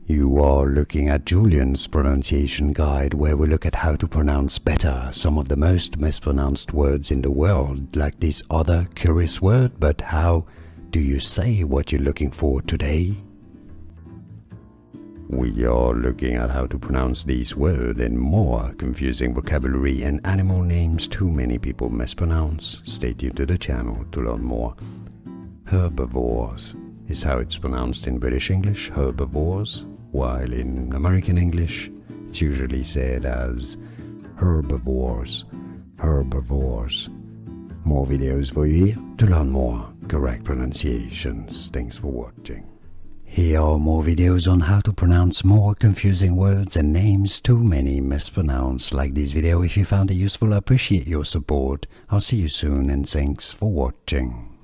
You are looking at Julian's pronunciation guide, where we look at how to pronounce better some of the most mispronounced words in the world, like this other curious word. But how do you say what you're looking for today? We are looking at how to pronounce these words and more confusing vocabulary and animal names too many people mispronounce. Stay tuned to the channel to learn more. Herbivores is how it's pronounced in British English, herbivores, while in American English it's usually said as herbivores, herbivores. More videos for you here to learn more correct pronunciations. Thanks for watching. Here are more videos on how to pronounce more confusing words and names too many mispronounced. Like this video if you found it useful. I appreciate your support. I'll see you soon and thanks for watching.